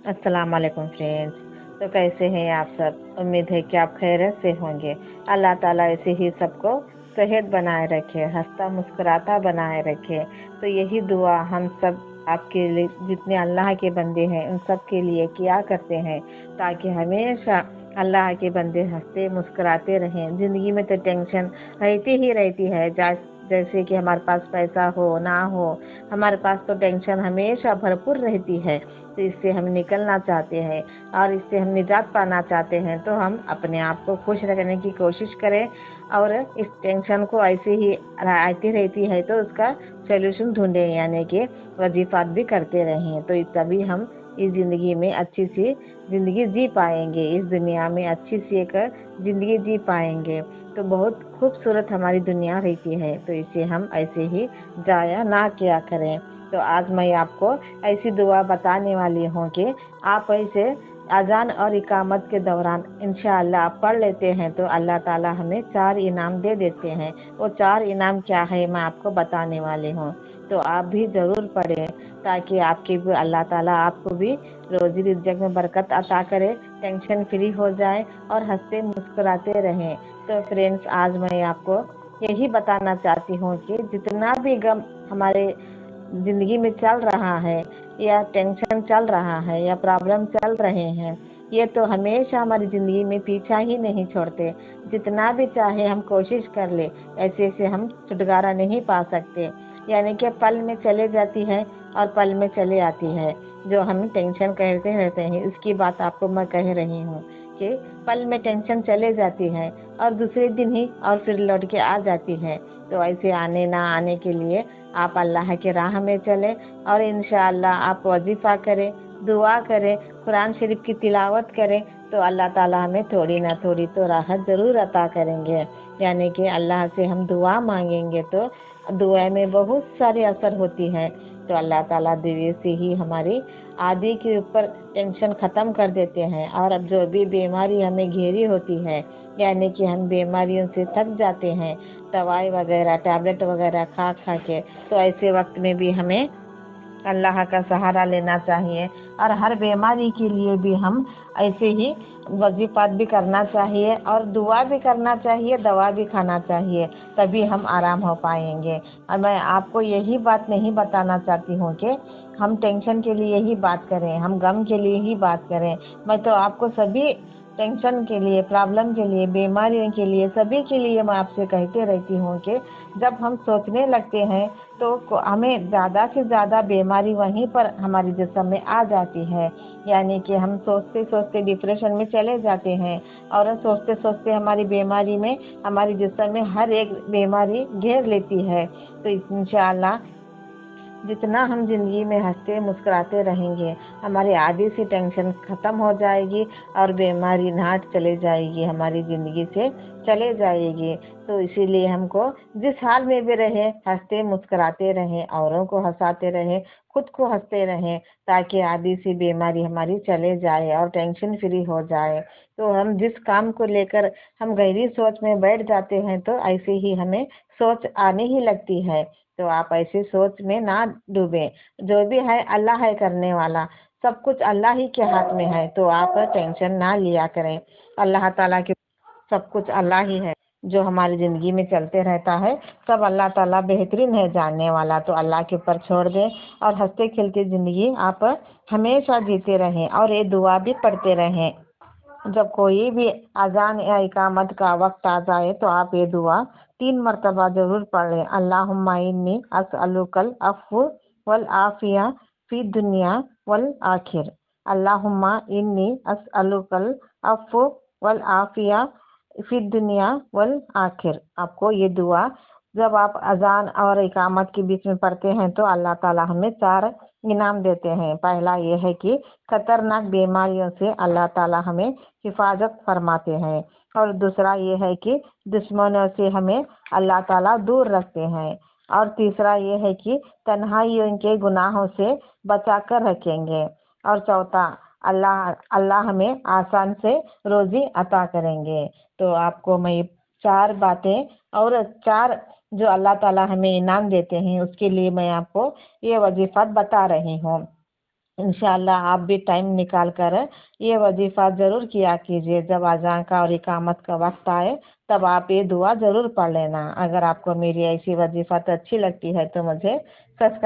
अस्सलाम वालेकुम फ्रेंड्स। तो कैसे हैं आप सब? उम्मीद है कि आप खैरियत से होंगे। अल्लाह ताला ऐसे ही सबको सेहत बनाए रखे, हंसता मुस्कुराता बनाए रखे। तो यही दुआ हम सब आपके लिए, जितने अल्लाह के बंदे हैं उन सब के लिए किया करते हैं, ताकि हमेशा अल्लाह के बंदे हंसते मुस्कुराते रहें। जिंदगी में तो टेंशन रहती ही रहती है, जैसे कि हमारे पास पैसा हो ना हो, हमारे पास तो टेंशन हमेशा भरपूर रहती है। तो इससे हम निकलना चाहते हैं और इससे हम निजात पाना चाहते हैं, तो हम अपने आप को खुश रखने की कोशिश करें और इस टेंशन को ऐसे ही आती रहती है तो उसका सोल्यूशन ढूंढें, यानी कि वजीफात भी करते रहें। तो तभी हम इस जिंदगी में अच्छी सी जिंदगी जी पाएंगे, इस दुनिया में अच्छी सी एक जिंदगी जी पाएंगे। तो बहुत खूबसूरत हमारी दुनिया रहती है, तो इसे हम ऐसे ही जाया ना किया करें। तो आज मैं आपको ऐसी दुआ बताने वाली हूँ कि आप ऐसे अजान और इकामत के दौरान इंशाअल्लाह आप पढ़ लेते हैं तो अल्लाह ताला हमें 4 इनाम दे देते हैं। वो 4 इनाम क्या है मैं आपको बताने वाली हूँ, तो आप भी ज़रूर पढ़ें, ताकि आपकी भी अल्लाह ताला आपको भी रोजी रिज़्क़ में बरकत अता करे, टेंशन फ्री हो जाए और हंसते मुस्कुराते रहें। तो फ्रेंड्स, आज मैं आपको यही बताना चाहती हूँ कि जितना भी गम हमारे जिंदगी में चल रहा है, या टेंशन चल रहा है, या प्रॉब्लम चल रहे हैं, ये तो हमेशा हमारी जिंदगी में पीछा ही नहीं छोड़ते। जितना भी चाहे हम कोशिश कर ले, ऐसे से हम छुटकारा नहीं पा सकते। यानी कि पल में चले जाती है और पल में चले आती है। जो हम टेंशन कहते रहते हैं, इसकी बात आपको मैं कह रही हूँ कि पल में टेंशन चले जाती है और दूसरे दिन ही और फिर लौट के आ जाती है। तो ऐसे आने ना आने के लिए आप अल्लाह के राह में चले और इंशाअल्लाह आप वजीफा करें, दुआ करें, कुरान शरीफ की तिलावत करें, तो अल्लाह ताला हमें थोड़ी ना थोड़ी तो राहत ज़रूर अता करेंगे। यानी कि अल्लाह से हम दुआ मांगेंगे तो दुआ में बहुत सारी असर होती है। तो अल्लाह ताला दुआ से ही हमारी आदि के ऊपर टेंशन ख़त्म कर देते हैं। और अब जो भी बीमारी हमें घेरी होती है, यानी कि हम बीमारियों से थक जाते हैं, दवाई वगैरह टैबलेट वगैरह खा खा के, तो ऐसे वक्त में भी हमें अल्लाह का सहारा लेना चाहिए। और हर बीमारी के लिए भी हम ऐसे ही वजीफात भी करना चाहिए और दुआ भी करना चाहिए, दवा भी खाना चाहिए, तभी हम आराम हो पाएंगे। और मैं आपको यही बात नहीं बताना चाहती हूँ कि हम टेंशन के लिए ही बात करें, हम गम के लिए ही बात करें। मैं तो आपको सभी टेंशन के लिए, प्रॉब्लम के लिए, बीमारियों के लिए, सभी के लिए मैं आपसे कहते रहती हूँ कि जब हम सोचने लगते हैं तो हमें ज़्यादा से ज़्यादा बीमारी वहीं पर हमारी जिस्म में आ जाती है। यानी कि हम सोचते सोचते डिप्रेशन में चले जाते हैं और सोचते सोचते हमारी बीमारी में, हमारी जिस्म में हर एक बीमारी घेर लेती है। तो इंशाअल्लाह जितना हम जिंदगी में हंसते मुस्कुराते रहेंगे, हमारी आधी सी टेंशन खत्म हो जाएगी और बीमारी नाट चले जाएगी, हमारी जिंदगी से चले जाएगी। तो इसीलिए हमको जिस हाल में भी रहे हंसते मुस्कुराते रहें, औरों को हंसाते रहें, खुद को हंसते रहें, ताकि आधी सी बीमारी हमारी चले जाए और टेंशन फ्री हो जाए। तो हम जिस काम को लेकर हम गहरी सोच में बैठ जाते हैं, तो ऐसे ही हमें सोच आने ही लगती है। तो आप ऐसी सोच में ना डूबे। जो भी है अल्लाह है करने वाला, सब कुछ अल्लाह ही के हाथ में है। तो आप टेंशन ना लिया करें, अल्लाह ताला के सब कुछ अल्लाह ही है। जो हमारी जिंदगी में चलते रहता है सब अल्लाह ताला बेहतरीन है जानने वाला। तो अल्लाह के ऊपर छोड़ दें और हंसते खेलते जिंदगी आप हमेशा जीते रहें और ये दुआ भी पढ़ते रहें। जब कोई भी अजान या इकामत का वक्त आ जाए तो आप ये दुआ 3 मरतबा जरूर पढ़ लें। अल्लाहुम्मा इन्नी अस्अलुकल अफ़्व वल आफिया फी दुनिया वल आखिर। अल्लाहुम्मा इन्नी अस्अलुकल अफ़्व वल आफिया फी दुनिया वल आखिर। आपको ये दुआ जब आप अजान और इकामत के बीच में पढ़ते हैं तो अल्लाह ताला हमें 4 इनाम देते हैं। पहला ये है कि खतरनाक बीमारियों से अल्लाह ताला हमें हिफाजत फरमाते हैं, और दूसरा ये है कि दुश्मनों से हमें अल्लाह ताला दूर रखते हैं, और तीसरा ये है कि तन्हाइयों के गुनाहों से बचा कर रखेंगे, और चौथा अल्लाह अल्लाह हमें आसान से रोजी अता करेंगे। तो आपको मैं 4 बातें और 4 जो अल्लाह ताला हमें इनाम देते हैं उसके लिए मैं आपको ये वजीफा बता रही हूँ। इंशाल्लाह आप भी टाइम निकाल कर ये वजीफ़ा ज़रूर किया कीजिए। जब अज़ान का और इकामत का वक्त आए तब आप ये दुआ ज़रूर पढ़ लेना। अगर आपको मेरी ऐसी वजीफ़त अच्छी लगती है तो मुझे सब्सक्राइब